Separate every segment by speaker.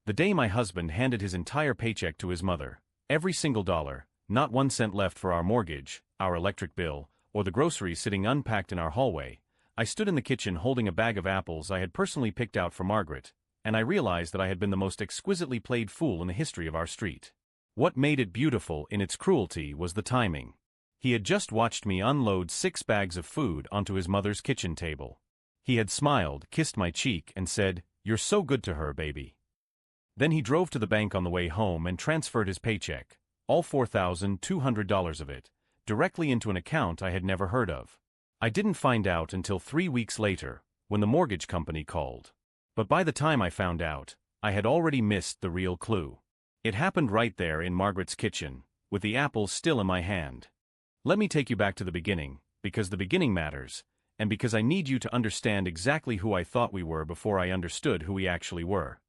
Speaker 1: The day my husband handed his entire paycheck to his mother, every single dollar, not 1 cent left for our mortgage, our electric bill, or the groceries sitting unpacked in our hallway, I stood in the kitchen holding a bag of apples I had personally picked out for Margaret, and I realized that I had been the most exquisitely played fool in the history of our street. What made it beautiful in its cruelty was the timing. He had just watched me unload 6 bags of food onto his mother's kitchen table. He had smiled, kissed my cheek, and said, "You're so good to her, baby." Then he drove to the bank on the way home and transferred his paycheck, all $4,200 of it, directly into an account I had never heard of. I didn't find out until 3 weeks later, when the mortgage company called. But by the time I found out, I had already missed the real clue. It happened right there in Margaret's kitchen, with the apples still in my hand. Let me take you back to the beginning, because the beginning matters, and because I need you to understand exactly who I thought we were before I understood who we actually were.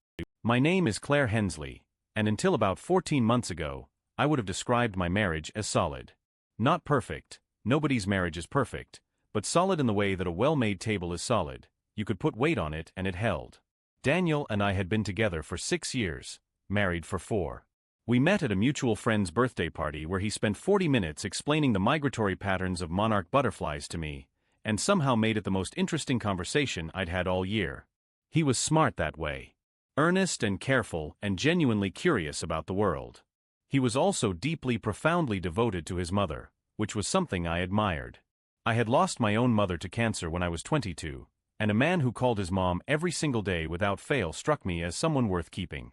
Speaker 1: My name is Claire Hensley, and until about 14 months ago, I would have described my marriage as solid. Not perfect, nobody's marriage is perfect, but solid in the way that a well-made table is solid. You could put weight on it and it held. Daniel and I had been together for 6 years, married for 4. We met at a mutual friend's birthday party where he spent 40 minutes explaining the migratory patterns of monarch butterflies to me, and somehow made it the most interesting conversation I'd had all year. He was smart that way. Earnest and careful and genuinely curious about the world. He was also deeply, profoundly devoted to his mother, which was something I admired. I had lost my own mother to cancer when I was 22, and a man who called his mom every single day without fail struck me as someone worth keeping.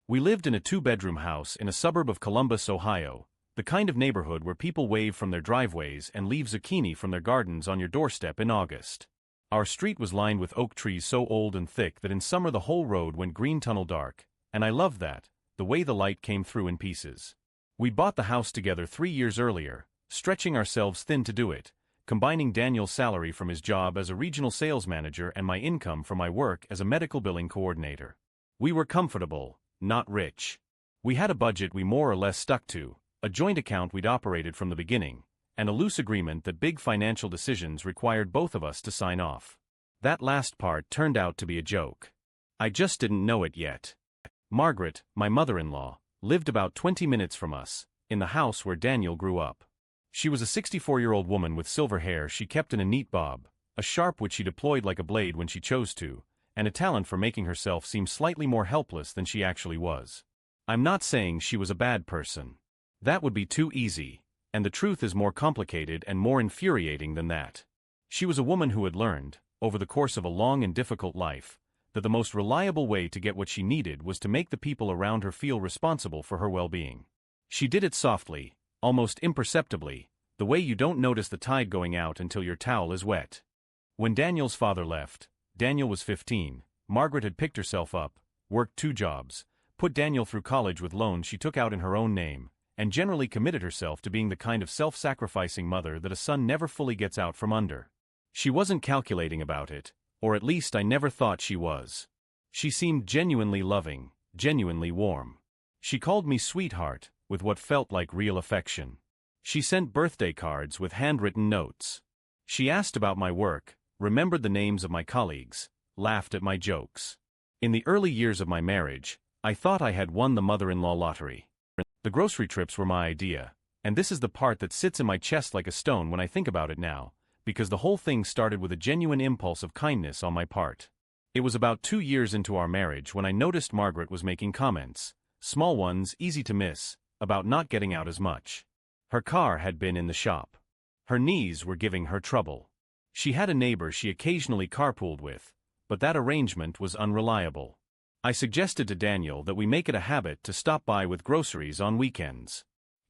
Speaker 1: We lived in a 2-bedroom house in a suburb of Columbus, Ohio, the kind of neighborhood where people wave from their driveways and leave zucchini from their gardens on your doorstep in August. Our street was lined with oak trees so old and thick that in summer the whole road went green tunnel dark, and I loved that, the way the light came through in pieces. We bought the house together 3 years earlier, stretching ourselves thin to do it, combining Daniel's salary from his job as a regional sales manager and my income from my work as a medical billing coordinator. We were comfortable, not rich. We had a budget we more or less stuck to, a joint account we'd operated from the beginning, and a loose agreement that big financial decisions required both of us to sign off. That last part turned out to be a joke. I just didn't know it yet. Margaret, my mother-in-law, lived about 20 minutes from us, in the house where Daniel grew up. She was a 64-year-old woman with silver hair she kept in a neat bob, a sharp which she deployed like a blade when she chose to, and a talent for making herself seem slightly more helpless than she actually was. I'm not saying she was a bad person. That would be too easy, and the truth is more complicated and more infuriating than that. She was a woman who had learned, over the course of a long and difficult life, that the most reliable way to get what she needed was to make the people around her feel responsible for her well-being. She did it softly, almost imperceptibly, the way you don't notice the tide going out until your towel is wet. When Daniel's father left, Daniel was 15, Margaret had picked herself up, worked 2 jobs, put Daniel through college with loans she took out in her own name, and generally committed herself to being the kind of self-sacrificing mother that a son never fully gets out from under. She wasn't calculating about it, or at least I never thought she was. She seemed genuinely loving, genuinely warm. She called me sweetheart, with what felt like real affection. She sent birthday cards with handwritten notes. She asked about my work, remembered the names of my colleagues, laughed at my jokes. In the early years of my marriage, I thought I had won the mother-in-law lottery. The grocery trips were my idea, and this is the part that sits in my chest like a stone when I think about it now, because the whole thing started with a genuine impulse of kindness on my part. It was about 2 years into our marriage when I noticed Margaret was making comments, small ones, easy to miss, about not getting out as much. Her car had been in the shop. Her knees were giving her trouble. She had a neighbor she occasionally carpooled with, but that arrangement was unreliable. I suggested to Daniel that we make it a habit to stop by with groceries on weekends.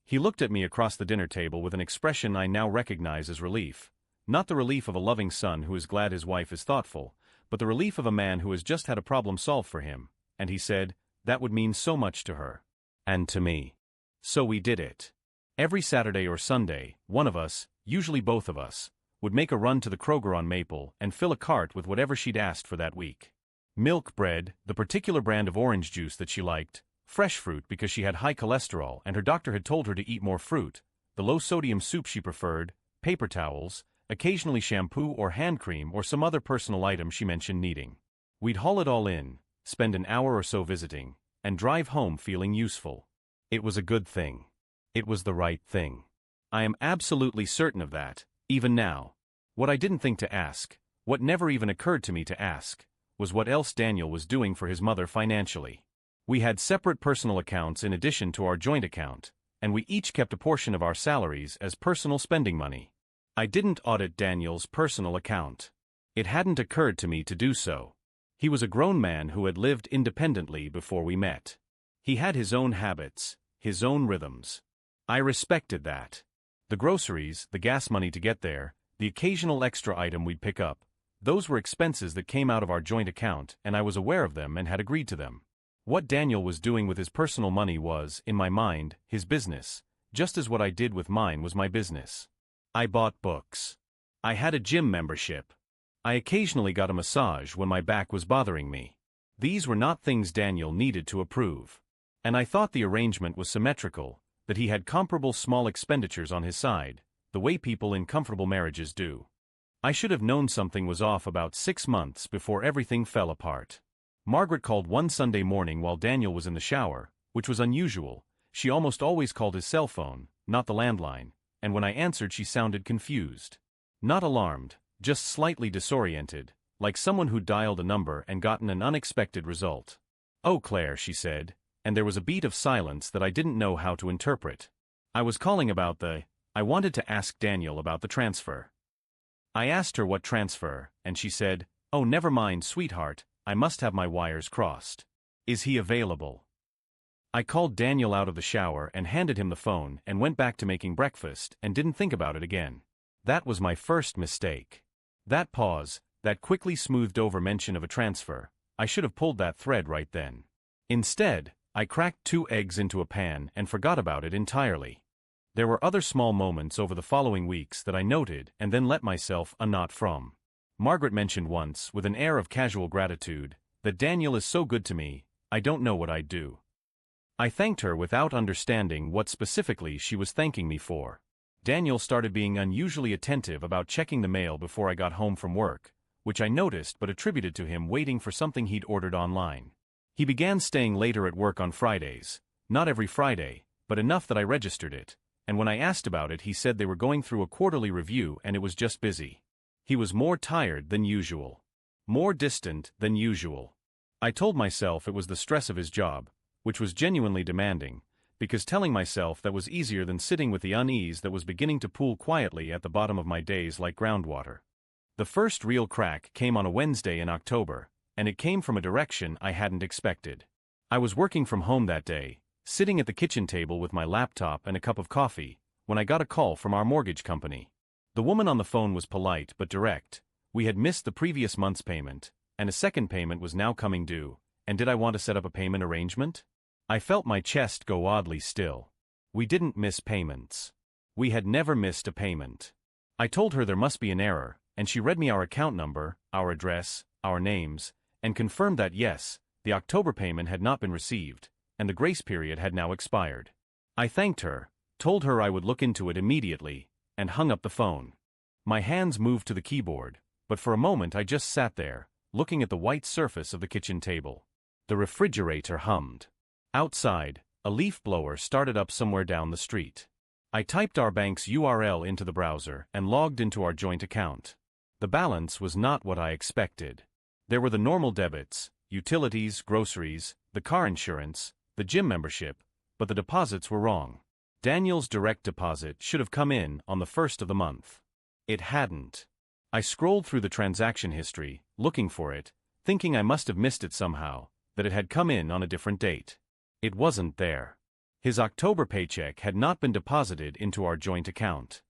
Speaker 1: He looked at me across the dinner table with an expression I now recognize as relief, not the relief of a loving son who is glad his wife is thoughtful, but the relief of a man who has just had a problem solved for him, and he said, that would mean so much to her. And to me. So we did it. Every Saturday or Sunday, one of us, usually both of us, would make a run to the Kroger on Maple and fill a cart with whatever she'd asked for that week. Milk, bread, the particular brand of orange juice that she liked, fresh fruit because she had high cholesterol and her doctor had told her to eat more fruit, the low-sodium soup she preferred, paper towels, occasionally shampoo or hand cream or some other personal item she mentioned needing. We'd haul it all in, spend an hour or so visiting, and drive home feeling useful. It was a good thing. It was the right thing. I am absolutely certain of that, even now. What I didn't think to ask, what never even occurred to me to ask, was what else Daniel was doing for his mother financially. We had separate personal accounts in addition to our joint account, and we each kept a portion of our salaries as personal spending money. I didn't audit Daniel's personal account. It hadn't occurred to me to do so. He was a grown man who had lived independently before we met. He had his own habits, his own rhythms. I respected that. The groceries, the gas money to get there, the occasional extra item we'd pick up, those were expenses that came out of our joint account, and I was aware of them and had agreed to them. What Daniel was doing with his personal money was, in my mind, his business, just as what I did with mine was my business. I bought books. I had a gym membership. I occasionally got a massage when my back was bothering me. These were not things Daniel needed to approve. And I thought the arrangement was symmetrical, that he had comparable small expenditures on his side, the way people in comfortable marriages do. I should have known something was off about 6 months before everything fell apart. Margaret called one Sunday morning while Daniel was in the shower, which was unusual. She almost always called his cell phone, not the landline, and when I answered she sounded confused. Not alarmed, just slightly disoriented, like someone who dialed a number and gotten an unexpected result. "Oh, Claire," she said, and there was a beat of silence that I didn't know how to interpret. I was calling about I wanted to ask Daniel about the transfer. I asked her what transfer, and she said, "Oh, never mind, sweetheart, I must have my wires crossed. Is he available?" I called Daniel out of the shower and handed him the phone and went back to making breakfast and didn't think about it again. That was my first mistake. That pause, that quickly smoothed over mention of a transfer, I should have pulled that thread right then. Instead, I cracked 2 eggs into a pan and forgot about it entirely. There were other small moments over the following weeks that I noted and then let myself unknot from. Margaret mentioned once, with an air of casual gratitude, that Daniel is so good to me, I don't know what I'd do. I thanked her without understanding what specifically she was thanking me for. Daniel started being unusually attentive about checking the mail before I got home from work, which I noticed but attributed to him waiting for something he'd ordered online. He began staying later at work on Fridays, not every Friday, but enough that I registered it, and when I asked about it he said they were going through a quarterly review and it was just busy. He was more tired than usual. More distant than usual. I told myself it was the stress of his job, which was genuinely demanding, because telling myself that was easier than sitting with the unease that was beginning to pool quietly at the bottom of my days like groundwater. The first real crack came on a Wednesday in October, and it came from a direction I hadn't expected. I was working from home that day, sitting at the kitchen table with my laptop and a cup of coffee, when I got a call from our mortgage company. The woman on the phone was polite but direct. We had missed the previous month's payment, and a second payment was now coming due, and did I want to set up a payment arrangement? I felt my chest go oddly still. We didn't miss payments. We had never missed a payment. I told her there must be an error, and she read me our account number, our address, our names, and confirmed that yes, the October payment had not been received, and the grace period had now expired. I thanked her, told her I would look into it immediately, and hung up the phone. My hands moved to the keyboard, but for a moment I just sat there, looking at the white surface of the kitchen table. The refrigerator hummed. Outside, a leaf blower started up somewhere down the street. I typed our bank's URL into the browser and logged into our joint account. The balance was not what I expected. There were the normal debits, utilities, groceries, the car insurance, the gym membership, but the deposits were wrong. Daniel's direct deposit should have come in on the 1st of the month. It hadn't. I scrolled through the transaction history, looking for it, thinking I must have missed it somehow, that it had come in on a different date. It wasn't there. His October paycheck had not been deposited into our joint account.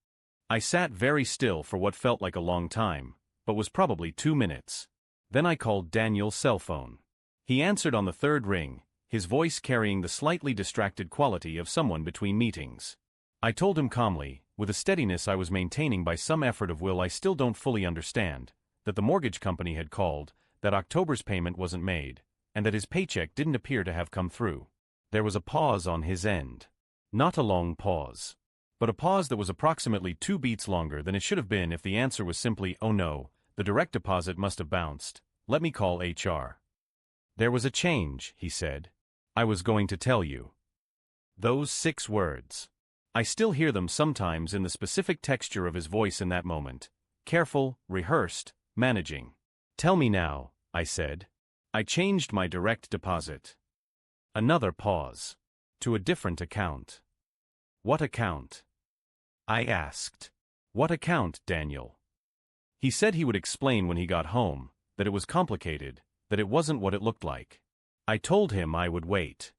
Speaker 1: I sat very still for what felt like a long time, but was probably 2 minutes. Then I called Daniel's cell phone. He answered on the 3rd ring, his voice carrying the slightly distracted quality of someone between meetings. I told him calmly, with a steadiness I was maintaining by some effort of will I still don't fully understand, that the mortgage company had called, that October's payment wasn't made, and that his paycheck didn't appear to have come through. There was a pause on his end. Not a long pause, but a pause that was approximately 2 beats longer than it should have been if the answer was simply, "Oh no, the direct deposit must have bounced. Let me call HR." "There was a change," he said. I was going to tell you. Those 6 words. I still hear them sometimes in the specific texture of his voice in that moment. Careful, rehearsed, managing. Tell me now, I said. I changed my direct deposit. Another pause. To a different account. What account? I asked. What account, Daniel? He said he would explain when he got home, that it was complicated, that it wasn't what it looked like. I told him I would wait.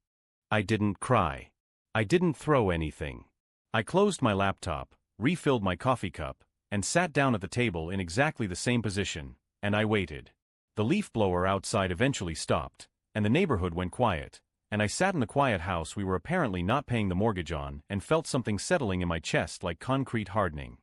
Speaker 1: I didn't cry. I didn't throw anything. I closed my laptop, refilled my coffee cup, and sat down at the table in exactly the same position, and I waited. The leaf blower outside eventually stopped, and the neighborhood went quiet, and I sat in the quiet house we were apparently not paying the mortgage on and felt something settling in my chest like concrete hardening.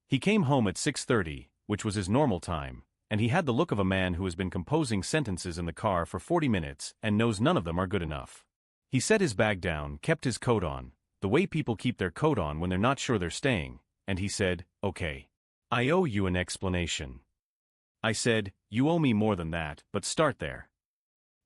Speaker 1: He came home at 6:30, which was his normal time, and he had the look of a man who has been composing sentences in the car for 40 minutes and knows none of them are good enough. He set his bag down, kept his coat on, the way people keep their coat on when they're not sure they're staying, and he said, "Okay. I owe you an explanation." I said, "You owe me more than that, but start there."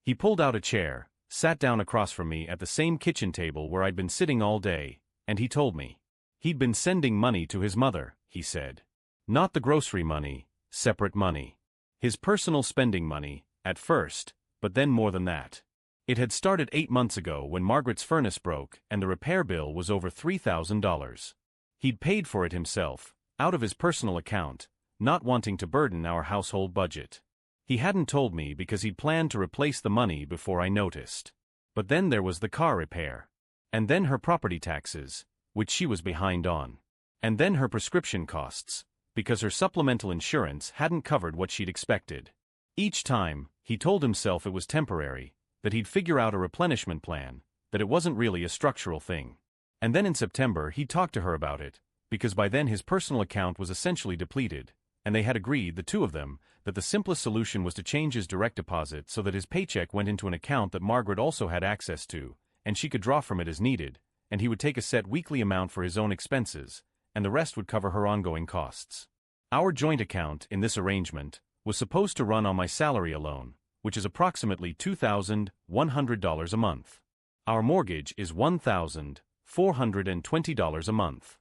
Speaker 1: He pulled out a chair, sat down across from me at the same kitchen table where I'd been sitting all day, and he told me. He'd been sending money to his mother, he said. Not the grocery money, separate money. His personal spending money, at first, but then more than that. It had started 8 months ago when Margaret's furnace broke and the repair bill was over $3,000. He'd paid for it himself, out of his personal account, not wanting to burden our household budget. He hadn't told me because he'd planned to replace the money before I noticed. But then there was the car repair. And then her property taxes, which she was behind on. And then her prescription costs, because her supplemental insurance hadn't covered what she'd expected. Each time, he told himself it was temporary, that he'd figure out a replenishment plan, that it wasn't really a structural thing. And then in September he talked to her about it, because by then his personal account was essentially depleted, and they had agreed, the two of them, that the simplest solution was to change his direct deposit so that his paycheck went into an account that Margaret also had access to, and she could draw from it as needed, and he would take a set weekly amount for his own expenses, and the rest would cover her ongoing costs. Our joint account, in this arrangement, was supposed to run on my salary alone, which is approximately $2,100 a month. Our mortgage is $1,420 a month.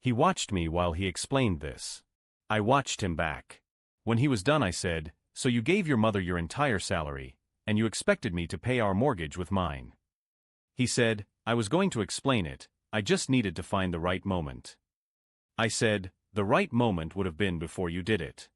Speaker 1: He watched me while he explained this. I watched him back. When he was done I said, "So you gave your mother your entire salary, and you expected me to pay our mortgage with mine." He said, "I was going to explain it, I just needed to find the right moment." I said, "The right moment would have been before you did it."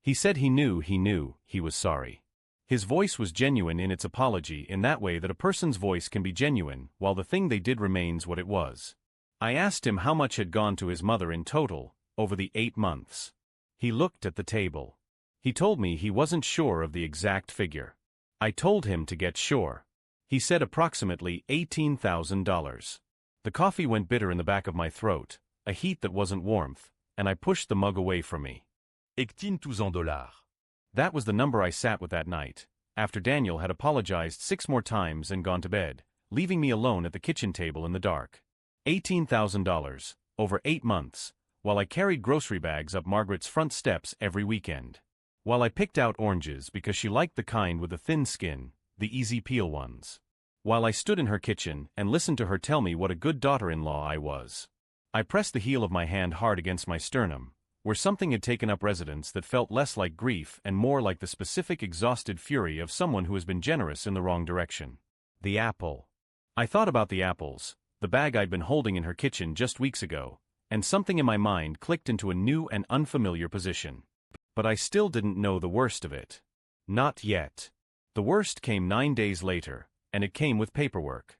Speaker 1: He said he knew he was sorry. His voice was genuine in its apology, in that way that a person's voice can be genuine while the thing they did remains what it was. I asked him how much had gone to his mother in total, over the 8 months. He looked at the table. He told me he wasn't sure of the exact figure. I told him to get sure. He said approximately $18,000. The coffee went bitter in the back of my throat, a heat that wasn't warmth, and I pushed the mug away from me.
Speaker 2: $18,000.
Speaker 1: That was the number I sat with that night, after Daniel had apologized 6 more times and gone to bed, leaving me alone at the kitchen table in the dark. $18,000, over 8 months, while I carried grocery bags up Margaret's front steps every weekend. While I picked out oranges because she liked the kind with the thin skin, the easy peel ones. While I stood in her kitchen and listened to her tell me what a good daughter-in-law I was. I pressed the heel of my hand hard against my sternum, where something had taken up residence that felt less like grief and more like the specific exhausted fury of someone who has been generous in the wrong direction. The apple. I thought about the apples, the bag I'd been holding in her kitchen just weeks ago, and something in my mind clicked into a new and unfamiliar position. But I still didn't know the worst of it. Not yet. The worst came 9 days later, and it came with paperwork.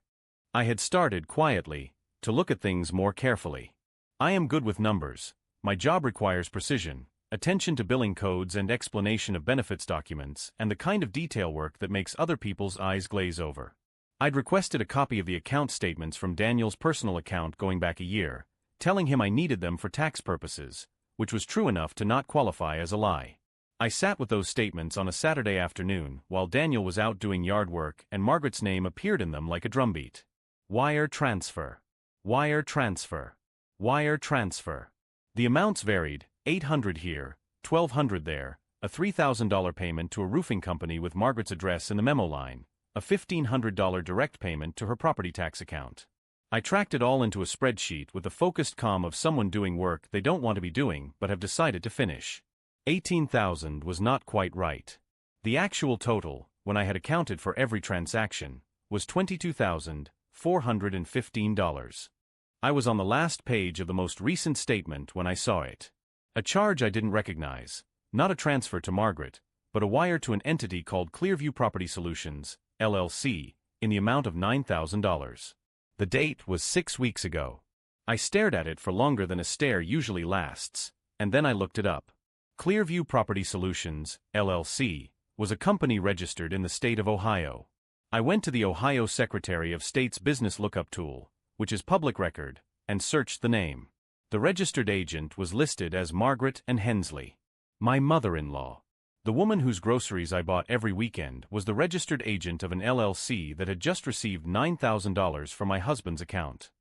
Speaker 1: I had started quietly to look at things more carefully. I am good with numbers. My job requires precision, attention to billing codes and explanation of benefits documents, and the kind of detail work that makes other people's eyes glaze over. I'd requested a copy of the account statements from Daniel's personal account going back a year, telling him I needed them for tax purposes, which was true enough to not qualify as a lie. I sat with those statements on a Saturday afternoon while Daniel was out doing yard work and Margaret's name appeared in them like a drumbeat. Wire transfer. Wire transfer. Wire transfer. The amounts varied, $800 here, $1,200 there, a $3,000 payment to a roofing company with Margaret's address in the memo line, a $1,500 direct payment to her property tax account. I tracked it all into a spreadsheet with the focused calm of someone doing work they don't want to be doing but have decided to finish. 18,000 was not quite right. The actual total, when I had accounted for every transaction, was $22,415. I was on the last page of the most recent statement when I saw it. A charge I didn't recognize, not a transfer to Margaret, but a wire to an entity called Clearview Property Solutions, LLC, in the amount of $9,000. The date was 6 weeks ago. I stared at it for longer than a stare usually lasts, and then I looked it up. Clearview Property Solutions, LLC, was a company registered in the state of Ohio. I went to the Ohio Secretary of State's business lookup tool, which is public record, and searched the name. The registered agent was listed as Margaret and Hensley. My mother-in-law. The woman whose groceries I bought every weekend was the registered agent of an LLC that had just received $9,000 from my husband's account.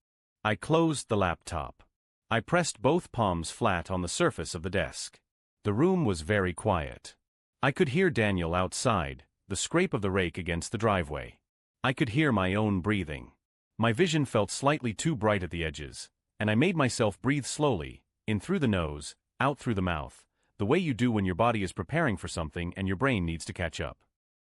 Speaker 1: I closed the laptop. I pressed both palms flat on the surface of the desk. The room was very quiet. I could hear Daniel outside, the scrape of the rake against the driveway. I could hear my own breathing. My vision felt slightly too bright at the edges, and I made myself breathe slowly, in through the nose, out through the mouth, the way you do when your body is preparing for something and your brain needs to catch up.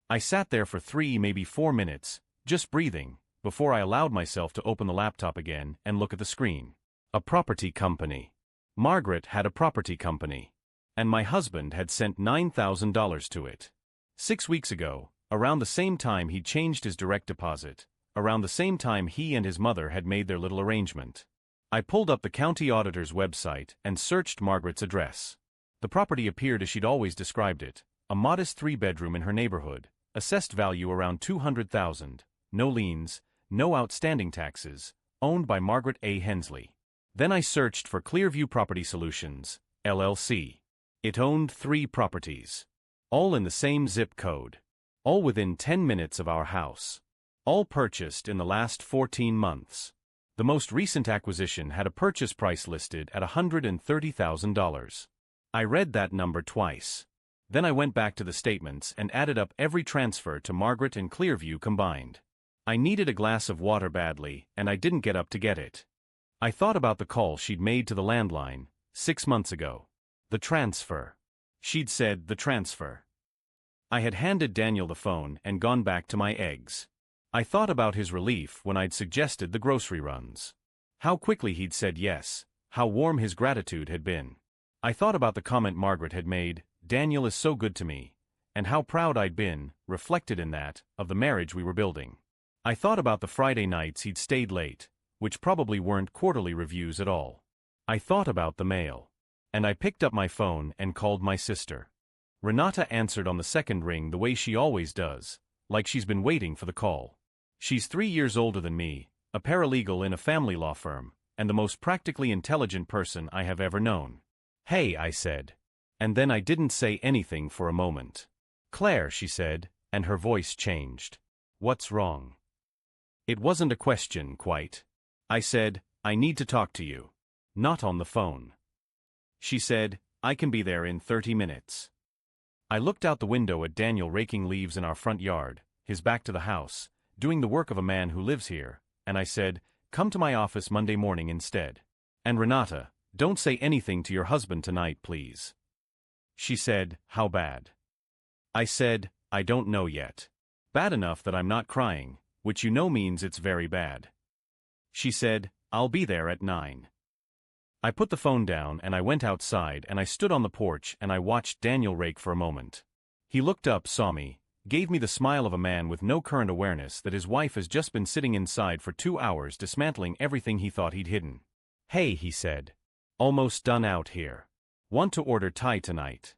Speaker 1: I sat there for 3, maybe 4 minutes, just breathing, before I allowed myself to open the laptop again and look at the screen. A property company. Margaret had a property company. And my husband had sent $9,000 to it. 6 weeks ago, around the same time he'd changed his direct deposit, around the same time he and his mother had made their little arrangement. I pulled up the county auditor's website and searched Margaret's address. The property appeared as she'd always described it, a modest 3-bedroom in her neighborhood, assessed value around $200,000, no liens, no outstanding taxes, owned by Margaret A. Hensley. Then I searched for Clearview Property Solutions, LLC. It owned 3 properties. All in the same zip code. All within 10 minutes of our house. All purchased in the last 14 months. The most recent acquisition had a purchase price listed at $130,000. I read that number twice. Then I went back to the statements and added up every transfer to Margaret and Clearview combined. I needed a glass of water badly, and I didn't get up to get it. I thought about the call she'd made to the landline, 6 months ago. The transfer. She'd said the transfer. I had handed Daniel the phone and gone back to my eggs. I thought about his relief when I'd suggested the grocery runs. How quickly he'd said yes, how warm his gratitude had been. I thought about the comment Margaret had made, "Daniel is so good to me," and how proud I'd been, reflected in that, of the marriage we were building. I thought about the Friday nights he'd stayed late, which probably weren't quarterly reviews at all. I thought about the mail. And I picked up my phone and called my sister. Renata answered on the second ring the way she always does, like she's been waiting for the call. She's 3 years older than me, a paralegal in a family law firm, and the most practically intelligent person I have ever known. "Hey," I said. And then I didn't say anything for a moment. "Claire," she said, and her voice changed. "What's wrong?" It wasn't a question, quite. I said, "I need to talk to you." Not on the phone. She said, "I can be there in 30 minutes. I looked out the window at Daniel raking leaves in our front yard, his back to the house, doing the work of a man who lives here, and I said, "Come to my office Monday morning instead. And Renata, don't say anything to your husband tonight, please." She said, "How bad?" I said, "I don't know yet. Bad enough that I'm not crying, which you know means it's very bad." She said, "I'll be there at 9. I put the phone down and I went outside and I stood on the porch and I watched Daniel rake for a moment. He looked up, saw me, gave me the smile of a man with no current awareness that his wife has just been sitting inside for 2 hours dismantling everything he thought he'd hidden. "Hey," he said. "Almost done out here. Want to order Thai tonight?"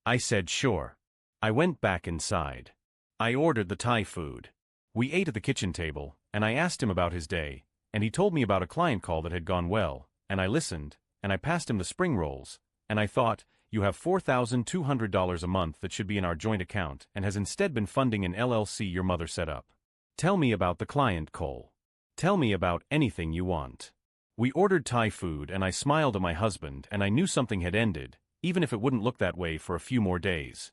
Speaker 1: I said sure. I went back inside. I ordered the Thai food. We ate at the kitchen table, and I asked him about his day, and he told me about a client call that had gone well. And I listened, and I passed him the spring rolls, and I thought, you have $4,200 a month that should be in our joint account and has instead been funding an LLC your mother set up. Tell me about the client call. Tell me about anything you want. We ordered Thai food and I smiled at my husband and I knew something had ended, even if it wouldn't look that way for a few more days.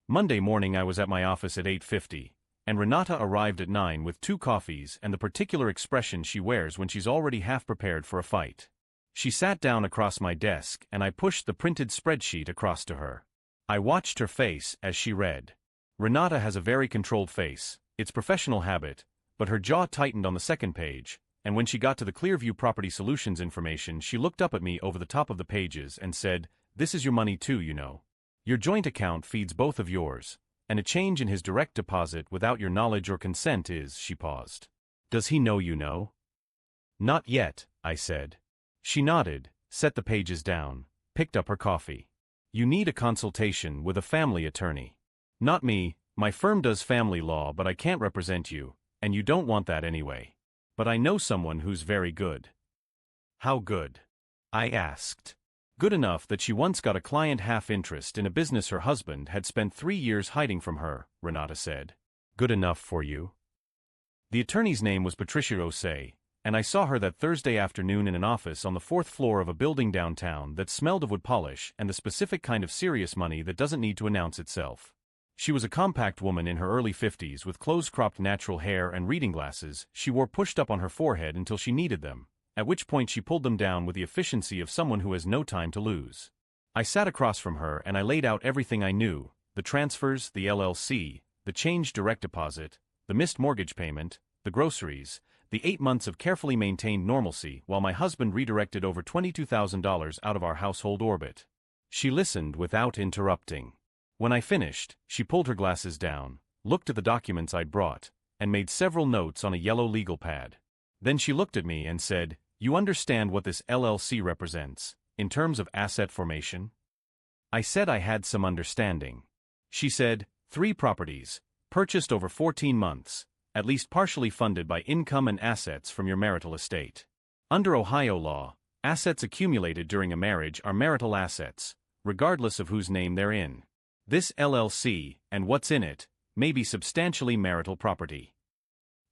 Speaker 1: Monday morning I was at my office at 8:50, And Renata arrived at 9 with 2 coffees and the particular expression she wears when she's already half prepared for a fight. She sat down across my desk and I pushed the printed spreadsheet across to her. I watched her face as she read. Renata has a very controlled face, it's professional habit, but her jaw tightened on the second page, and when she got to the Clearview Property Solutions information she looked up at me over the top of the pages and said, "This is your money too, you know. Your joint account feeds both of yours, and a change in his direct deposit without your knowledge or consent is," she paused. "Does he know you know?" "Not yet," I said. She nodded, set the pages down, picked up her coffee. "You need a consultation with a family attorney." "Not me, my firm does family law but I can't represent you, and you don't want that anyway. But I know someone who's very good." "How good?" I asked. "Good enough that she once got a client half-interest in a business her husband had spent 3 years hiding from her," Renata said. "Good enough for you?" The attorney's name was Patricia Osei, and I saw her that Thursday afternoon in an office on the 4th floor of a building downtown that smelled of wood polish and the specific kind of serious money that doesn't need to announce itself. She was a compact woman in her early 50s with close-cropped natural hair and reading glasses she wore pushed up on her forehead until she needed them, at which point she pulled them down with the efficiency of someone who has no time to lose. I sat across from her and I laid out everything I knew, the transfers, the LLC, the changed direct deposit, the missed mortgage payment, the groceries, the 8 months of carefully maintained normalcy while my husband redirected over $22,000 out of our household orbit. She listened without interrupting. When I finished, she pulled her glasses down, looked at the documents I'd brought, and made several notes on a yellow legal pad. Then she looked at me and said, "You understand what this LLC represents, in terms of asset formation?" I said I had some understanding. She said, 3 properties, purchased over 14 months, at least partially funded by income and assets from your marital estate. Under Ohio law, assets accumulated during a marriage are marital assets, regardless of whose name they're in. This LLC, and what's in it, may be substantially marital property.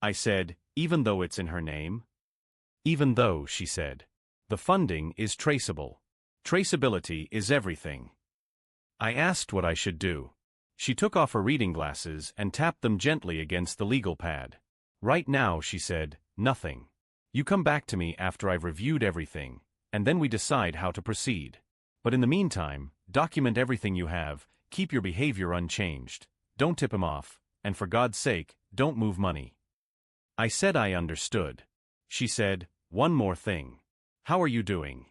Speaker 1: I said, "Even though it's in her name?" "Even though," she said. "The funding is traceable. Traceability is everything." I asked what I should do. She took off her reading glasses and tapped them gently against the legal pad. "Right now," she said, "nothing. You come back to me after I've reviewed everything, and then we decide how to proceed. But in the meantime, document everything you have, keep your behavior unchanged, don't tip him off, and for God's sake, don't move money." I said I understood. She said, "One more thing. How are you doing?"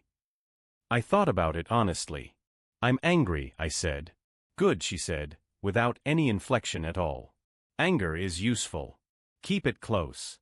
Speaker 1: I thought about it honestly. "I'm angry," I said. "Good," she said, without any inflection at all. "Anger is useful. Keep it close."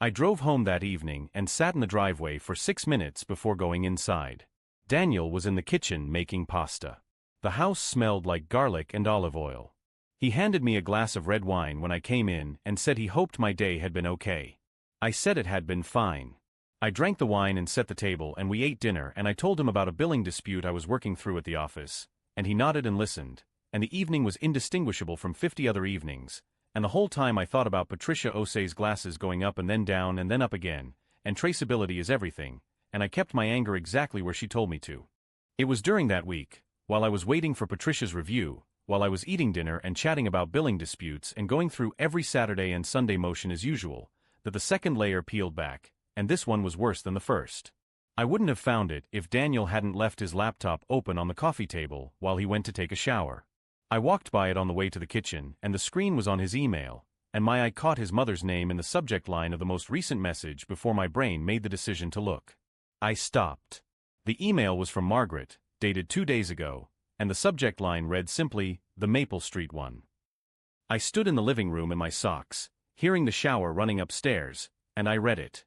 Speaker 1: I drove home that evening and sat in the driveway for 6 minutes before going inside. Daniel was in the kitchen making pasta. The house smelled like garlic and olive oil. He handed me a glass of red wine when I came in and said he hoped my day had been okay. I said it had been fine. I drank the wine and set the table and we ate dinner and I told him about a billing dispute I was working through at the office, and he nodded and listened, and the evening was indistinguishable from 50 other evenings, and the whole time I thought about Patricia Osei's glasses going up and then up again, and traceability is everything, and I kept my anger exactly where she told me to. It was during that week, while I was waiting for Patricia's review, while I was eating dinner and chatting about billing disputes and going through every Saturday and Sunday motion as usual, that the second layer peeled back, and this one was worse than the first. I wouldn't have found it if Daniel hadn't left his laptop open on the coffee table while he went to take a shower. I walked by it on the way to the kitchen, and the screen was on his email, and my eye caught his mother's name in the subject line of the most recent message before my brain made the decision to look. I stopped. The email was from Margaret, dated 2 days ago, and the subject line read simply, "The Maple Street one." I stood in the living room in my socks, hearing the shower running upstairs, and I read it.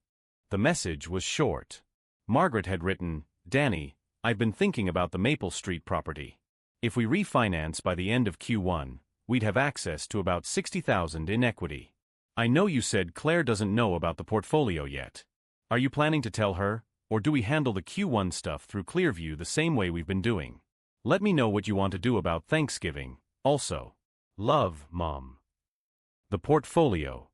Speaker 1: The message was short. Margaret had written, "Danny, I've been thinking about the Maple Street property. If we refinance by the end of Q1, we'd have access to about $60,000 in equity. I know you said Claire doesn't know about the portfolio yet. Are you planning to tell her, or do we handle the Q1 stuff through Clearview the same way we've been doing? Let me know what you want to do about Thanksgiving, also. Love, Mom." The portfolio.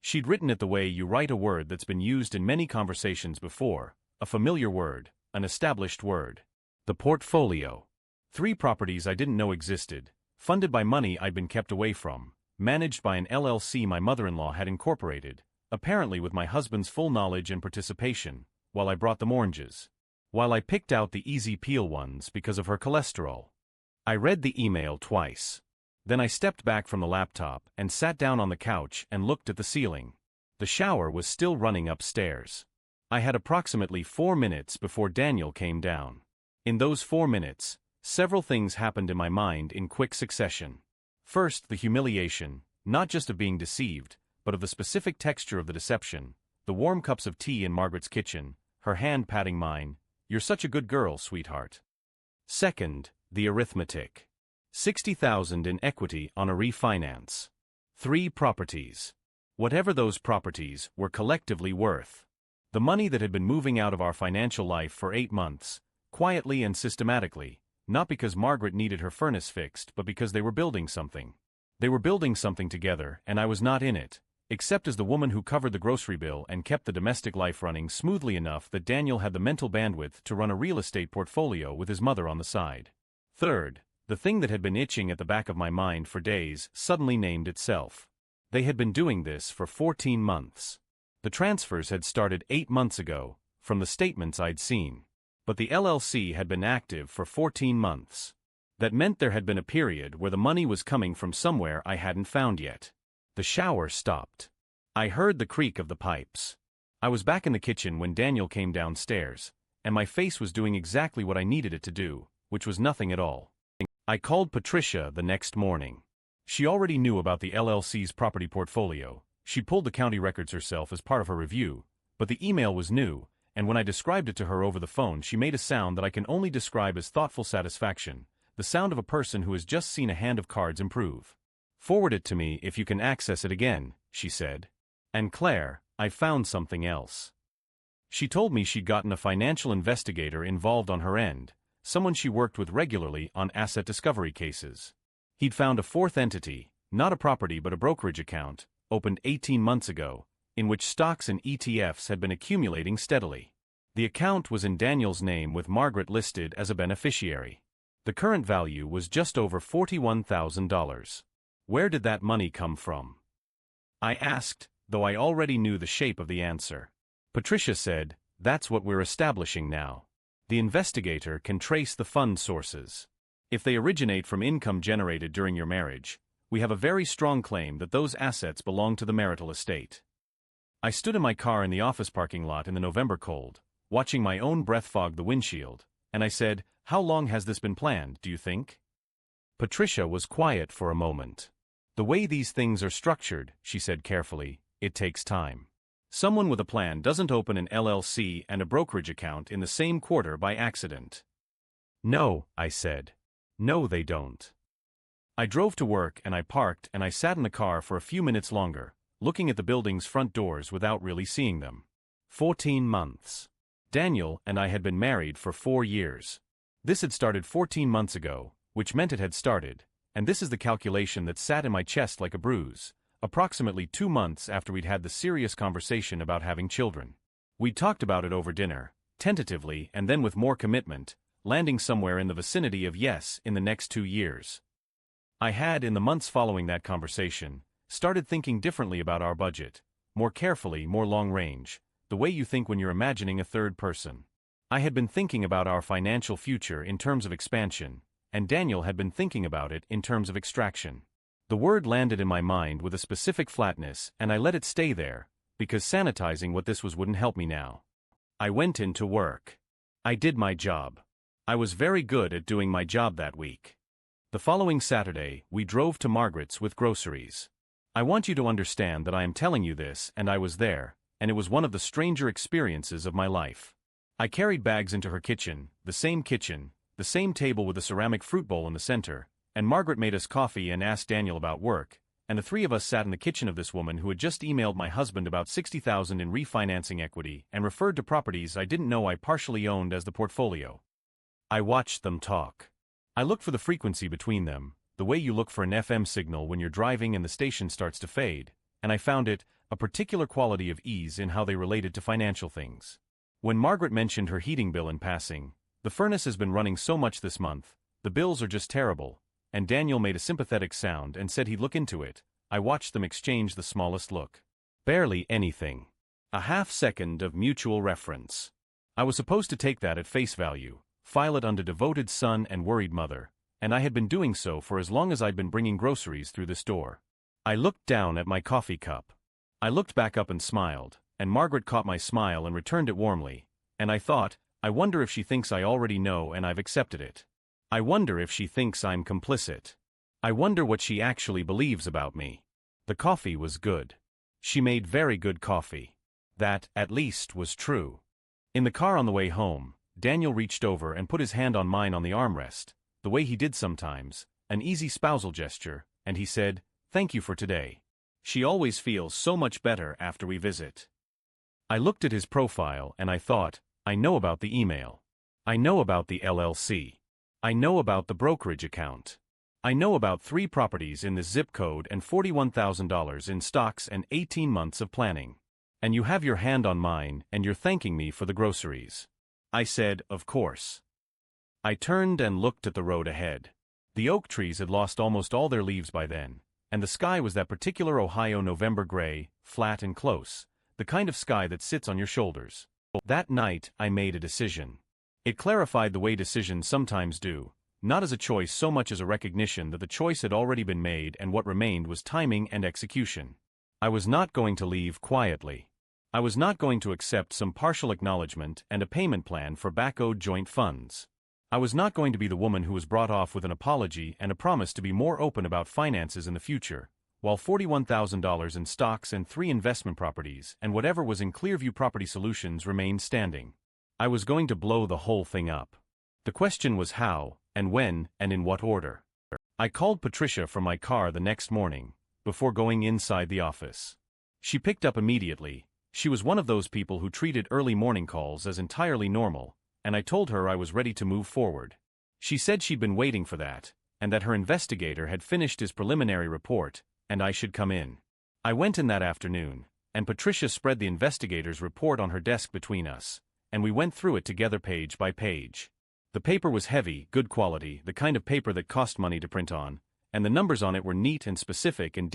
Speaker 1: She'd written it the way you write a word that's been used in many conversations before, a familiar word, an established word. The portfolio. 3 properties I didn't know existed, funded by money I'd been kept away from, managed by an LLC my mother-in-law had incorporated, apparently with my husband's full knowledge and participation, while I brought them oranges. While I picked out the easy peel ones because of her cholesterol. I read the email twice. Then I stepped back from the laptop and sat down on the couch and looked at the ceiling. The shower was still running upstairs. I had approximately 4 minutes before Daniel came down. In those 4 minutes, several things happened in my mind in quick succession. First, the humiliation, not just of being deceived, but of the specific texture of the deception, the warm cups of tea in Margaret's kitchen, her hand patting mine. "You're such a good girl, sweetheart." Second, the arithmetic. 60,000 in equity on a refinance. 3 properties. Whatever those properties were collectively worth. The money that had been moving out of our financial life for 8 months, quietly and systematically, not because Margaret needed her furnace fixed, but because they were building something. They were building something together, and I was not in it, except as the woman who covered the grocery bill and kept the domestic life running smoothly enough that Daniel had the mental bandwidth to run a real estate portfolio with his mother on the side. Third, the thing that had been itching at the back of my mind for days suddenly named itself. They had been doing this for 14 months. The transfers had started 8 months ago, from the statements I'd seen. But the LLC had been active for 14 months. That meant there had been a period where the money was coming from somewhere I hadn't found yet. The shower stopped. I heard the creak of the pipes. I was back in the kitchen when Daniel came downstairs, and my face was doing exactly what I needed it to do, which was nothing at all. I called Patricia the next morning. She already knew about the LLC's property portfolio. She pulled the county records herself as part of her review, but the email was new, and when I described it to her over the phone, she made a sound that I can only describe as thoughtful satisfaction, the sound of a person who has just seen a hand of cards improve. "Forward it to me if you can access it again," she said. "And Claire, I found something else." She told me she'd gotten a financial investigator involved on her end, someone she worked with regularly on asset discovery cases. He'd found a fourth entity, not a property but a brokerage account, opened 18 months ago, in which stocks and ETFs had been accumulating steadily. The account was in Daniel's name with Margaret listed as a beneficiary. The current value was just over $41,000. Where did that money come from? I asked, though I already knew the shape of the answer. Patricia said, "That's what we're establishing now. The investigator can trace the fund sources. If they originate from income generated during your marriage, we have a very strong claim that those assets belong to the marital estate." I stood in my car in the office parking lot in the November cold, watching my own breath fog the windshield, and I said, "How long has this been planned, do you think?" Patricia was quiet for a moment. "The way these things are structured," she said carefully, "it takes time. Someone with a plan doesn't open an LLC and a brokerage account in the same quarter by accident." "No," I said. "No, they don't." I drove to work and I parked and I sat in the car for a few minutes longer, looking at the building's front doors without really seeing them. 14 months. Daniel and I had been married for 4 years. This had started 14 months ago, which meant it had started, and this is the calculation that sat in my chest like a bruise, approximately 2 months after we'd had the serious conversation about having children. We'd talked about it over dinner, tentatively and then with more commitment, landing somewhere in the vicinity of yes in the next 2 years. I had, in the months following that conversation, started thinking differently about our budget, more carefully, more long-range, the way you think when you're imagining a third person. I had been thinking about our financial future in terms of expansion, and Daniel had been thinking about it in terms of extraction. The word landed in my mind with a specific flatness, and I let it stay there, because sanitizing what this was wouldn't help me now. I went into work. I did my job. I was very good at doing my job that week. The following Saturday, we drove to Margaret's with groceries. I want you to understand that I am telling you this, and I was there, and it was one of the stranger experiences of my life. I carried bags into her kitchen, the same table with a ceramic fruit bowl in the center, and Margaret made us coffee and asked Daniel about work, and the 3 of us sat in the kitchen of this woman who had just emailed my husband about $60,000 in refinancing equity and referred to properties I didn't know I partially owned as the portfolio. I watched them talk. I looked for the frequency between them, the way you look for an FM signal when you're driving and the station starts to fade, and I found it, a particular quality of ease in how they related to financial things. When Margaret mentioned her heating bill in passing, "The furnace has been running so much this month, the bills are just terrible," and Daniel made a sympathetic sound and said he'd look into it, I watched them exchange the smallest look. Barely anything. A half-second of mutual reference. I was supposed to take that at face value, file it under devoted son and worried mother, and I had been doing so for as long as I'd been bringing groceries through this door. I looked down at my coffee cup. I looked back up and smiled, and Margaret caught my smile and returned it warmly, and I thought, I wonder if she thinks I already know and I've accepted it. I wonder if she thinks I'm complicit. I wonder what she actually believes about me. The coffee was good. She made very good coffee. That, at least, was true. In the car on the way home, Daniel reached over and put his hand on mine on the armrest, the way he did sometimes, an easy spousal gesture, and he said, "Thank you for today. She always feels so much better after we visit." I looked at his profile and I thought, I know about the email. I know about the LLC. I know about the brokerage account. I know about 3 properties in this zip code and $41,000 in stocks and 18 months of planning. And you have your hand on mine and you're thanking me for the groceries. I said, of course. I turned and looked at the road ahead. The oak trees had lost almost all their leaves by then, and the sky was that particular Ohio November gray, flat and close, the kind of sky that sits on your shoulders. That night, I made a decision. It clarified the way decisions sometimes do, not as a choice so much as a recognition that the choice had already been made and what remained was timing and execution. I was not going to leave quietly. I was not going to accept some partial acknowledgement and a payment plan for back-owed joint funds. I was not going to be the woman who was brought off with an apology and a promise to be more open about finances in the future, while $41,000 in stocks and 3 investment properties and whatever was in Clearview Property Solutions remained standing. I was going to blow the whole thing up. The question was how, and when, and in what order. I called Patricia from my car the next morning, before going inside the office. She picked up immediately. She was one of those people who treated early morning calls as entirely normal, and I told her I was ready to move forward. She said she'd been waiting for that, and that her investigator had finished his preliminary report, and I should come in. I went in that afternoon, and Patricia spread the investigator's report on her desk between us, and we went through it together page by page. The paper was heavy, good quality, the kind of paper that cost money to print on, and the numbers on it were neat and specific and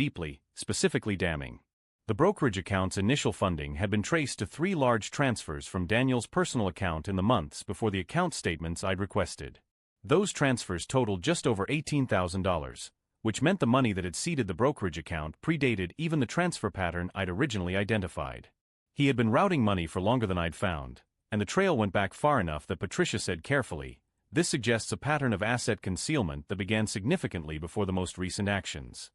Speaker 1: specifically damning. The brokerage account's initial funding had been traced to 3 large transfers from Daniel's personal account in the months before the account statements I'd requested. Those transfers totaled just over $18,000, which meant the money that had seeded the brokerage account predated even the transfer pattern I'd originally identified. He had been routing money for longer than I'd found, and the trail went back far enough that Patricia said carefully, "This suggests a pattern of asset concealment that began significantly before the most recent actions."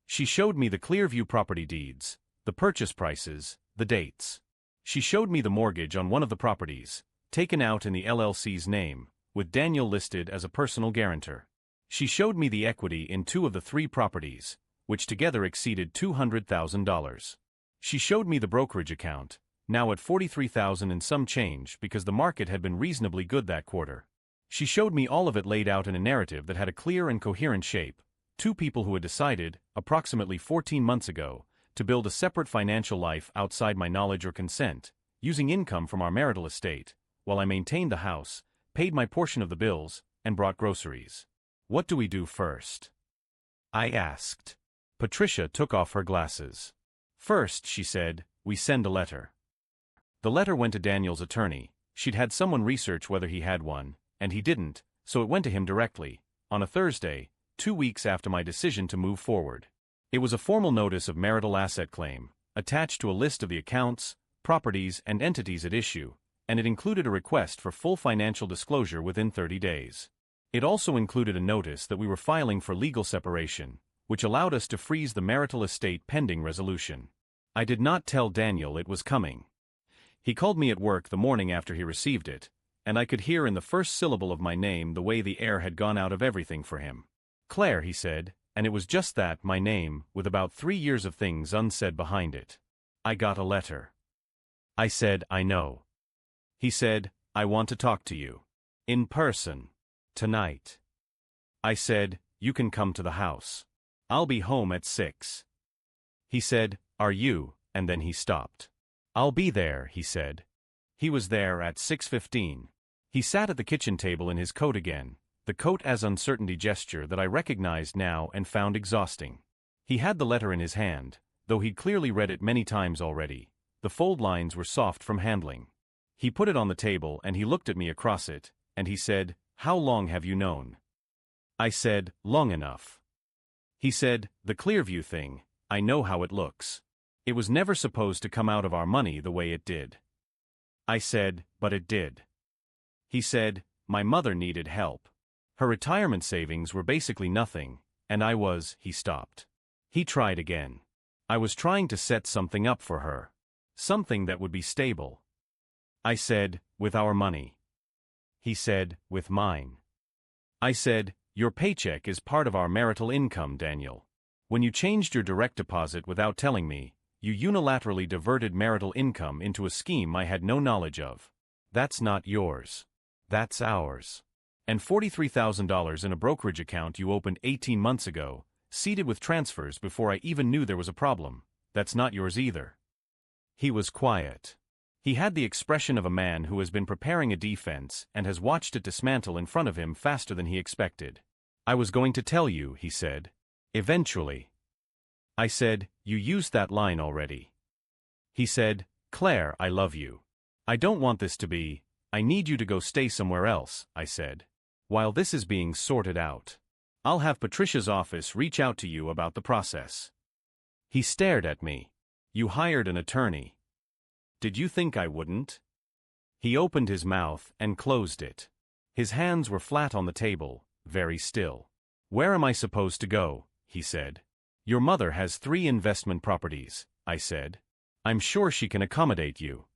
Speaker 1: She showed me the Clearview property deeds, the purchase prices, the dates. She showed me the mortgage on one of the properties, taken out in the LLC's name, with Daniel listed as a personal guarantor. She showed me the equity in 2 of the 3 properties, which together exceeded $200,000. She showed me the brokerage account, now at $43,000 and some change because the market had been reasonably good that quarter. She showed me all of it laid out in a narrative that had a clear and coherent shape. 2 people who had decided, approximately 14 months ago, to build a separate financial life outside my knowledge or consent, using income from our marital estate, while I maintained the house, paid my portion of the bills, and brought groceries. "What do we do first?" I asked. Patricia took off her glasses. "First," she said, "we send a letter." The letter went to Daniel's attorney. She'd had someone research whether he had one, and he didn't, so it went to him directly, on a Thursday, 2 weeks after my decision to move forward. It was a formal notice of marital asset claim, attached to a list of the accounts, properties, and entities at issue, and it included a request for full financial disclosure within 30 days. It also included a notice that we were filing for legal separation, which allowed us to freeze the marital estate pending resolution. I did not tell Daniel it was coming. He called me at work the morning after he received it, and I could hear in the first syllable of my name the way the air had gone out of everything for him. "Claire," he said, and it was just that, my name, with about 3 years of things unsaid behind it. "I got a letter." I said, "I know." He said, "I want to talk to you. In person. Tonight." I said, "You can come to the house. I'll be home at 6. He said, "Are you?" and then he stopped. "I'll be there," he said. He was there at 6:15. He sat at the kitchen table in his coat again, the coat as uncertainty gesture that I recognized now and found exhausting. He had the letter in his hand, though he'd clearly read it many times already. The fold lines were soft from handling. He put it on the table and he looked at me across it, and he said, "How long have you known?" I said, "Long enough." He said, "The Clearview thing, I know how it looks. It was never supposed to come out of our money the way it did." I said, "But it did." He said, "My mother needed help. Her retirement savings were basically nothing, and he stopped. He tried again. I was trying to set something up for her. Something that would be stable." I said, "With our money?" He said, "With mine." I said, "Your paycheck is part of our marital income, Daniel. When you changed your direct deposit without telling me, you unilaterally diverted marital income into a scheme I had no knowledge of. That's not yours. That's ours. And $43,000 in a brokerage account you opened 18 months ago, seeded with transfers before I even knew there was a problem, that's not yours either." He was quiet. He had the expression of a man who has been preparing a defense and has watched it dismantle in front of him faster than he expected. "I was going to tell you," he said. "Eventually." I said, "You used that line already." He said, "Claire, I love you. I don't want this to be, I need you to go stay somewhere else," I said. "While this is being sorted out. I'll have Patricia's office reach out to you about the process." He stared at me. "You hired an attorney. Did you think I wouldn't?" He opened his mouth and closed it. His hands were flat on the table, very still. "Where am I supposed to go?" he said. "Your mother has 3 investment properties," I said. "I'm sure she can accommodate you."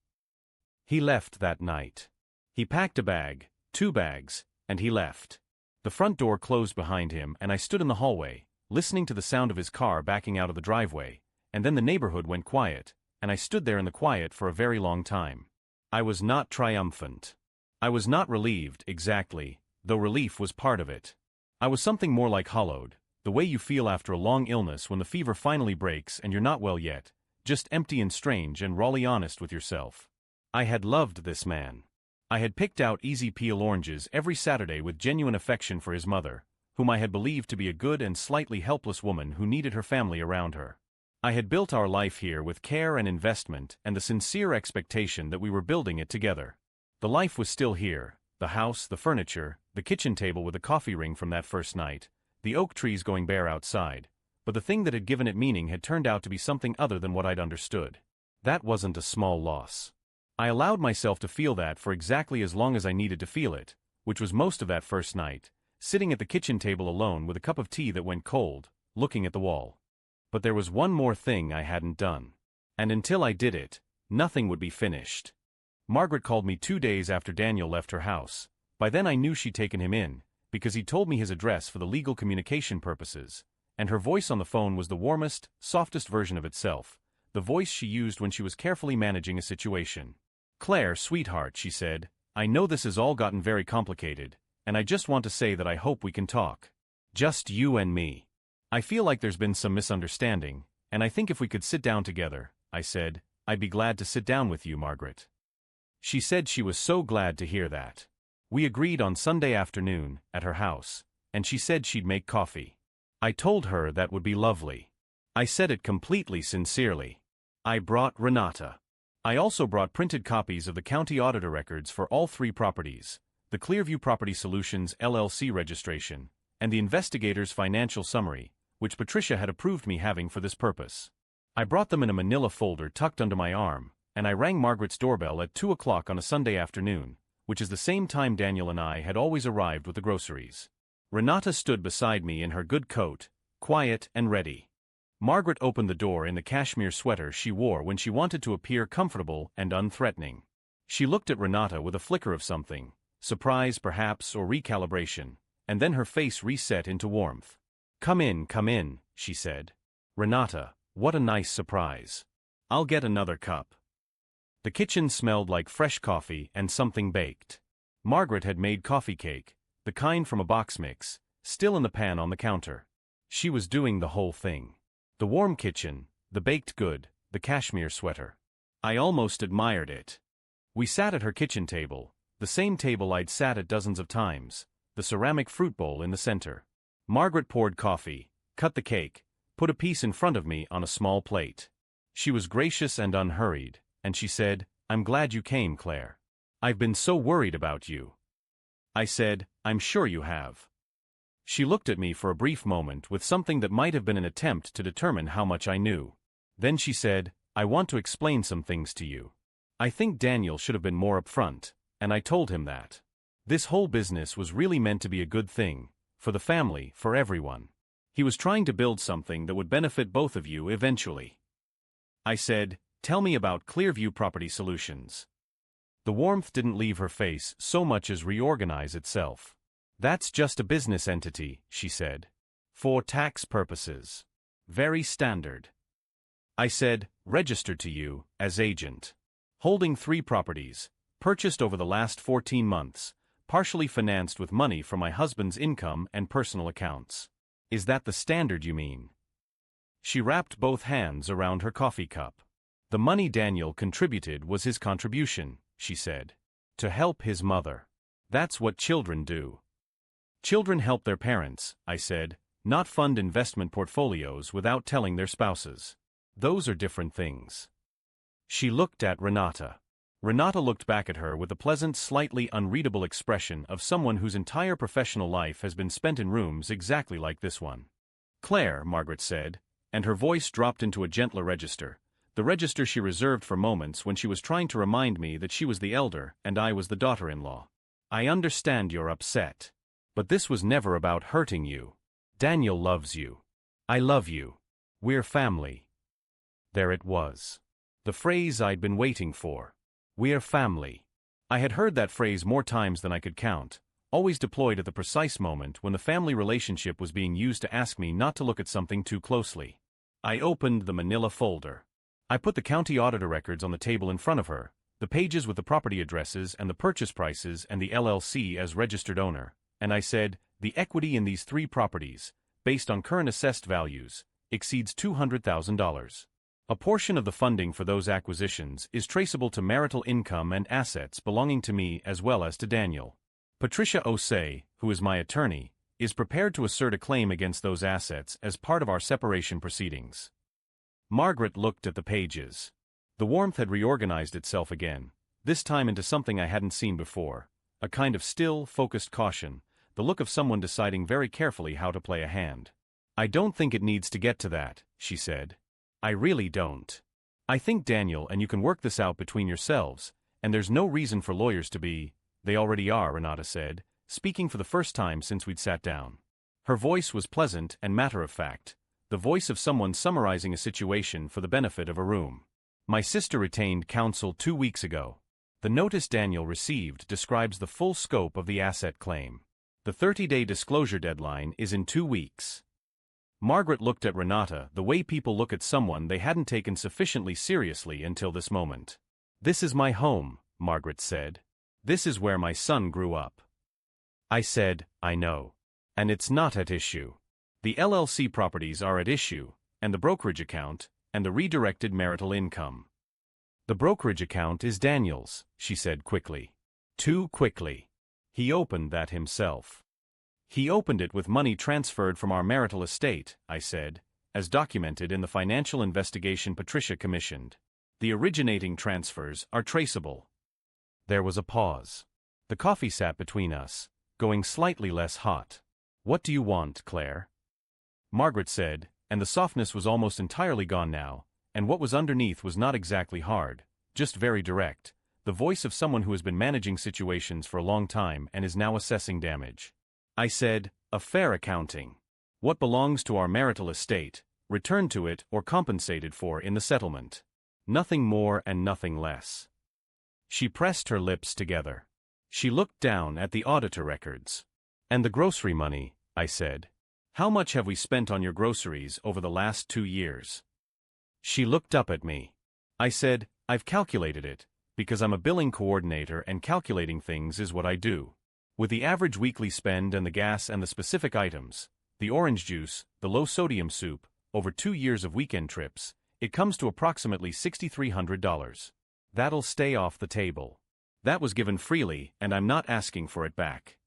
Speaker 1: He left that night. He packed a bag, 2 bags, and he left. The front door closed behind him and I stood in the hallway, listening to the sound of his car backing out of the driveway, and then the neighborhood went quiet, and I stood there in the quiet for a very long time. I was not triumphant. I was not relieved, exactly, though relief was part of it. I was something more like hollowed, the way you feel after a long illness when the fever finally breaks and you're not well yet, just empty and strange and rawly honest with yourself. I had loved this man. I had picked out easy peel oranges every Saturday with genuine affection for his mother, whom I had believed to be a good and slightly helpless woman who needed her family around her. I had built our life here with care and investment and the sincere expectation that we were building it together. The life was still here, the house, the furniture, the kitchen table with the coffee ring from that first night, the oak trees going bare outside, but the thing that had given it meaning had turned out to be something other than what I'd understood. That wasn't a small loss. I allowed myself to feel that for exactly as long as I needed to feel it, which was most of that first night, sitting at the kitchen table alone with a cup of tea that went cold, looking at the wall. But there was one more thing I hadn't done. And until I did it, nothing would be finished. Margaret called me 2 days after Daniel left her house. By then I knew she'd taken him in, because he told me his address for the legal communication purposes, and her voice on the phone was the warmest, softest version of itself, the voice she used when she was carefully managing a situation. "Claire, sweetheart," she said, "I know this has all gotten very complicated, and I just want to say that I hope we can talk. Just you and me. I feel like there's been some misunderstanding, and I think if we could sit down together," I said. "I'd be glad to sit down with you, Margaret." She said she was so glad to hear that. We agreed on Sunday afternoon, at her house, and she said she'd make coffee. I told her that would be lovely. I said it completely sincerely. I brought Renata. I also brought printed copies of the county auditor records for all 3 properties, the Clearview Property Solutions LLC registration, and the investigator's financial summary, which Patricia had approved me having for this purpose. I brought them in a manila folder tucked under my arm, and I rang Margaret's doorbell at 2 o'clock on a Sunday afternoon, which is the same time Daniel and I had always arrived with the groceries. Renata stood beside me in her good coat, quiet and ready. Margaret opened the door in the cashmere sweater she wore when she wanted to appear comfortable and unthreatening. She looked at Renata with a flicker of something, surprise perhaps or recalibration, and then her face reset into warmth. Come in," she said. "Renata, what a nice surprise. I'll get another cup." The kitchen smelled like fresh coffee and something baked. Margaret had made coffee cake, the kind from a box mix, still in the pan on the counter. She was doing the whole thing. The warm kitchen, the baked good, the cashmere sweater. I almost admired it. We sat at her kitchen table, the same table I'd sat at dozens of times, the ceramic fruit bowl in the center. Margaret poured coffee, cut the cake, put put a piece in front of me on a small plate. She was gracious and unhurried, and she said, "I'm glad you came, Claire. I've been so worried about you." I said, "I'm sure you have." She looked at me for a brief moment with something that might have been an attempt to determine how much I knew. Then she said, "I want to explain some things to you. I think Daniel should have been more upfront, and I told him that. This whole business was really meant to be a good thing, for the family, for everyone. He was trying to build something that would benefit both of you eventually." I said, "Tell me about Clearview Property Solutions." The warmth didn't leave her face so much as reorganize itself. "That's just a business entity," she said. "For tax purposes. Very standard." I said, "Registered to you, as agent. Holding 3 properties, purchased over the last 14 months, partially financed with money from my husband's income and personal accounts. Is that the standard you mean?" She wrapped both hands around her coffee cup. "The money Daniel contributed was his contribution," she said. "To help his mother. That's what children do." "Children help their parents," I said, "not fund investment portfolios without telling their spouses. Those are different things." She looked at Renata. Renata looked back at her with a pleasant, slightly unreadable expression of someone whose entire professional life has been spent in rooms exactly like this one. "Claire," Margaret said, and her voice dropped into a gentler register, the register she reserved for moments when she was trying to remind me that she was the elder and I was the daughter-in-law. "I understand you're upset. But this was never about hurting you. Daniel loves you. I love you. We're family." There it was. The phrase I'd been waiting for. We're family. I had heard that phrase more times than I could count, always deployed at the precise moment when the family relationship was being used to ask me not to look at something too closely. I opened the manila folder. I put the county auditor records on the table in front of her, the pages with the property addresses and the purchase prices and the LLC as registered owner, and I said, "The equity in these 3 properties, based on current assessed values, exceeds $200,000. A portion of the funding for those acquisitions is traceable to marital income and assets belonging to me as well as to Daniel. Patricia Osei, who is my attorney, is prepared to assert a claim against those assets as part of our separation proceedings." Margaret looked at the pages. The warmth had reorganized itself again, this time into something I hadn't seen before, a kind of still, focused caution, the look of someone deciding very carefully how to play a hand. "I don't think it needs to get to that," she said. "I really don't. I think Daniel and you can work this out between yourselves, and there's no reason for lawyers to be—" "They already are," Renata said, speaking for the first time since we'd sat down. Her voice was pleasant and matter-of-fact, the voice of someone summarizing a situation for the benefit of a room. "My sister retained counsel 2 weeks ago. The notice Daniel received describes the full scope of the asset claim. The 30-day disclosure deadline is in 2 weeks." Margaret looked at Renata the way people look at someone they hadn't taken sufficiently seriously until this moment. "This is my home," Margaret said. "This is where my son grew up." I said, "I know. And it's not at issue. The LLC properties are at issue, and the brokerage account, and the redirected marital income." "The brokerage account is Daniel's," she said quickly. Too quickly. He opened that himself. "He opened it with money transferred from our marital estate," I said, "as documented in the financial investigation Patricia commissioned. The originating transfers are traceable." There was a pause. The coffee sat between us, going slightly less hot. "What do you want, Claire?" Margaret said, and the softness was almost entirely gone now, and what was underneath was not exactly hard, just very direct, the voice of someone who has been managing situations for a long time and is now assessing damage. I said, "A fair accounting. What belongs to our marital estate, returned to it or compensated for in the settlement. Nothing more and nothing less." She pressed her lips together. She looked down at the auditor records. "And the grocery money," I said. "How much have we spent on your groceries over the last 2 years?" She looked up at me. I said, "I've calculated it, because I'm a billing coordinator and calculating things is what I do. With the average weekly spend and the gas and the specific items, the orange juice, the low-sodium soup, over 2 years of weekend trips, it comes to approximately $6,300. That'll stay off the table. That was given freely, and I'm not asking for it back."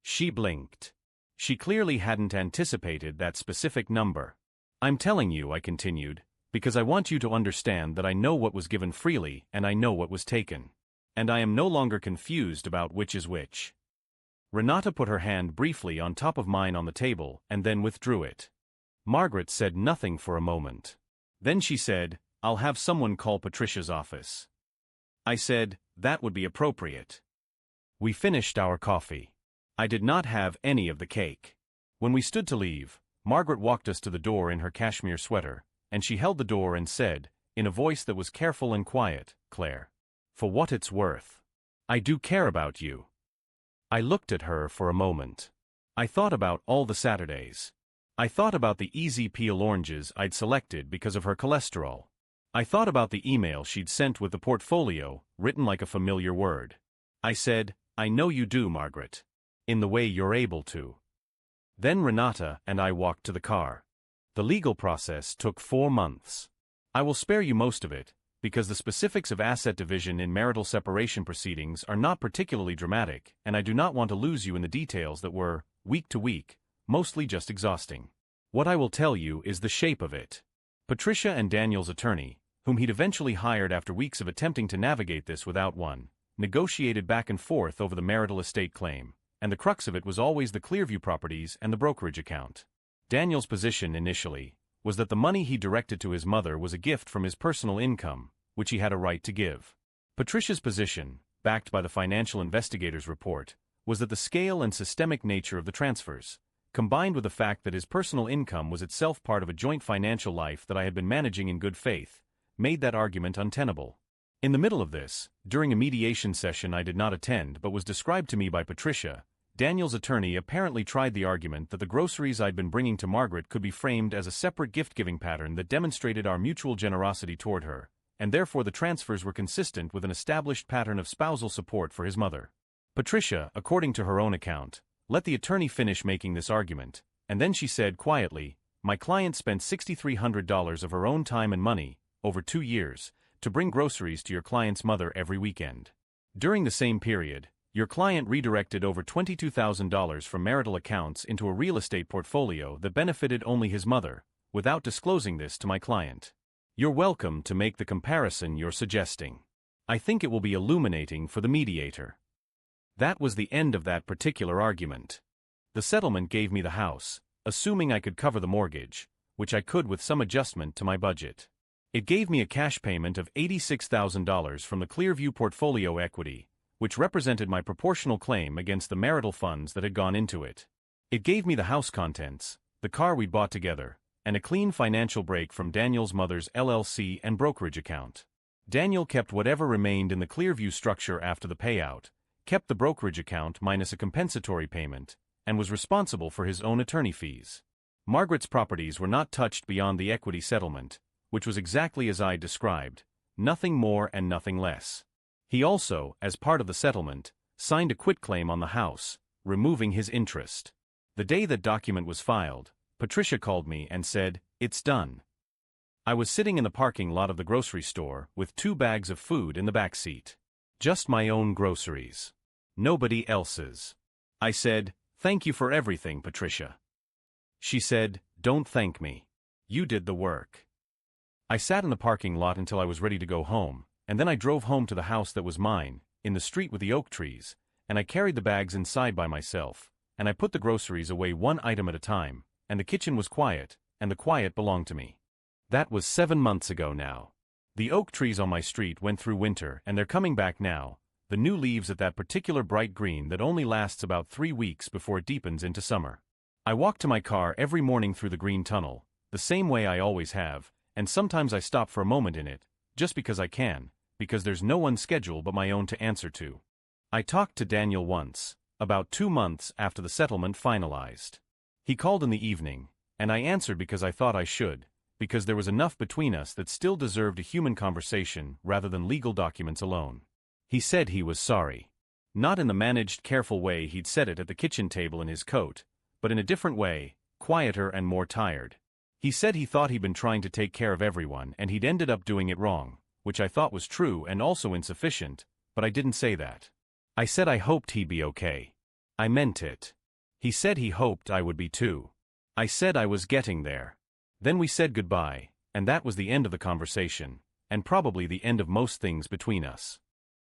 Speaker 1: She blinked. She clearly hadn't anticipated that specific number. I'm telling you, I continued, because I want you to understand that I know what was given freely and I know what was taken. And I am no longer confused about which is which. Renata put her hand briefly on top of mine on the table and then withdrew it. Margaret said nothing for a moment. Then she said, "I'll have someone call Patricia's office." I said, "That would be appropriate." We finished our coffee. I did not have any of the cake. When we stood to leave, Margaret walked us to the door in her cashmere sweater, and she held the door and said, in a voice that was careful and quiet, "Claire, for what it's worth, I do care about you." I looked at her for a moment. I thought about all the Saturdays. I thought about the easy peel oranges I'd selected because of her cholesterol. I thought about the email she'd sent with the portfolio, written like a familiar word. I said, "I know you do, Margaret. In the way you're able to." Then Renata and I walked to the car. The legal process took 4 months. I will spare you most of it, because the specifics of asset division in marital separation proceedings are not particularly dramatic, and I do not want to lose you in the details that were, week to week, mostly just exhausting. What I will tell you is the shape of it. Patricia and Daniel's attorney, whom he'd eventually hired after weeks of attempting to navigate this without one, negotiated back and forth over the marital estate claim, and the crux of it was always the Clearview properties and the brokerage account. Daniel's position initially was that the money he directed to his mother was a gift from his personal income, which he had a right to give. Patricia's position, backed by the financial investigator's report, was that the scale and systemic nature of the transfers, combined with the fact that his personal income was itself part of a joint financial life that I had been managing in good faith, made that argument untenable. In the middle of this, during a mediation session I did not attend but was described to me by Patricia, Daniel's attorney apparently tried the argument that the groceries I'd been bringing to Margaret could be framed as a separate gift-giving pattern that demonstrated our mutual generosity toward her, and therefore the transfers were consistent with an established pattern of spousal support for his mother. Patricia, according to her own account, let the attorney finish making this argument, and then she said quietly, "My client spent $6,300 of her own time and money, over 2 years, to bring groceries to your client's mother every weekend. During the same period, your client redirected over $22,000 from marital accounts into a real estate portfolio that benefited only his mother, without disclosing this to my client. You're welcome to make the comparison you're suggesting. I think it will be illuminating for the mediator." That was the end of that particular argument. The settlement gave me the house, assuming I could cover the mortgage, which I could with some adjustment to my budget. It gave me a cash payment of $86,000 from the Clearview portfolio equity, which represented my proportional claim against the marital funds that had gone into it. It gave me the house contents, the car we'd bought together, and a clean financial break from Daniel's mother's LLC and brokerage account. Daniel kept whatever remained in the Clearview structure after the payout, kept the brokerage account minus a compensatory payment, and was responsible for his own attorney fees. Margaret's properties were not touched beyond the equity settlement, which was exactly as I described, nothing more and nothing less. He also, as part of the settlement, signed a quitclaim on the house, removing his interest. The day that document was filed, Patricia called me and said, "It's done." I was sitting in the parking lot of the grocery store with 2 bags of food in the back seat. Just my own groceries. Nobody else's. I said, "Thank you for everything, Patricia." She said, "Don't thank me. You did the work." I sat in the parking lot until I was ready to go home, and then I drove home to the house that was mine, in the street with the oak trees, and I carried the bags inside by myself, and I put the groceries away one item at a time, and the kitchen was quiet, and the quiet belonged to me. That was 7 months ago now. The oak trees on my street went through winter and they're coming back now, the new leaves at that particular bright green that only lasts about 3 weeks before it deepens into summer. I walk to my car every morning through the green tunnel, the same way I always have, and sometimes I stop for a moment in it, just because I can, because there's no one schedule but my own to answer to. I talked to Daniel once, about 2 months after the settlement finalized. He called in the evening, and I answered because I thought I should, because there was enough between us that still deserved a human conversation rather than legal documents alone. He said he was sorry. Not in the managed, careful way he'd said it at the kitchen table in his coat, but in a different way, quieter and more tired. He said he thought he'd been trying to take care of everyone and he'd ended up doing it wrong, which I thought was true and also insufficient, but I didn't say that. I said I hoped he'd be okay. I meant it. He said he hoped I would be too. I said I was getting there. Then we said goodbye, and that was the end of the conversation, and probably the end of most things between us.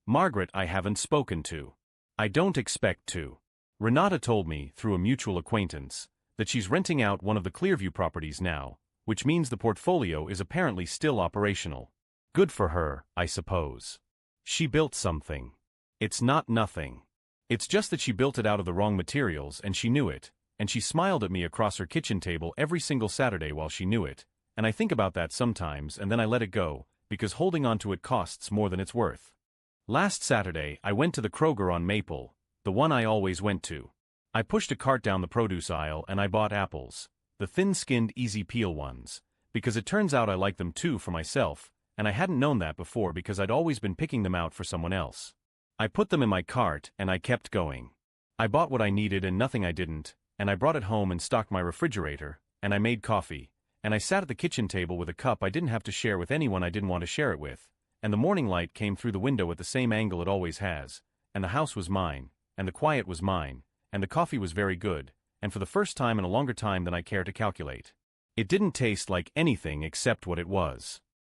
Speaker 1: Margaret I haven't spoken to. I don't expect to. Renata told me, through a mutual acquaintance, that she's renting out one of the Clearview properties now, which means the portfolio is apparently still operational. Good for her, I suppose. She built something. It's not nothing. It's just that she built it out of the wrong materials and she knew it, and she smiled at me across her kitchen table every single Saturday while she knew it, and I think about that sometimes and then I let it go, because holding on to it costs more than it's worth. Last Saturday I went to the Kroger on Maple, the one I always went to. I pushed a cart down the produce aisle and I bought apples, the thin-skinned easy peel ones, because it turns out I like them too for myself, and I hadn't known that before because I'd always been picking them out for someone else. I put them in my cart and I kept going. I bought what I needed and nothing I didn't, and I brought it home and stocked my refrigerator, and I made coffee, and I sat at the kitchen table with a cup I didn't have to share with anyone I didn't want to share it with, and the morning light came through the window at the same angle it always has, and the house was mine, and the quiet was mine, and the coffee was very good, and for the first time in a longer time than I care to calculate. It didn't taste like anything except what it was.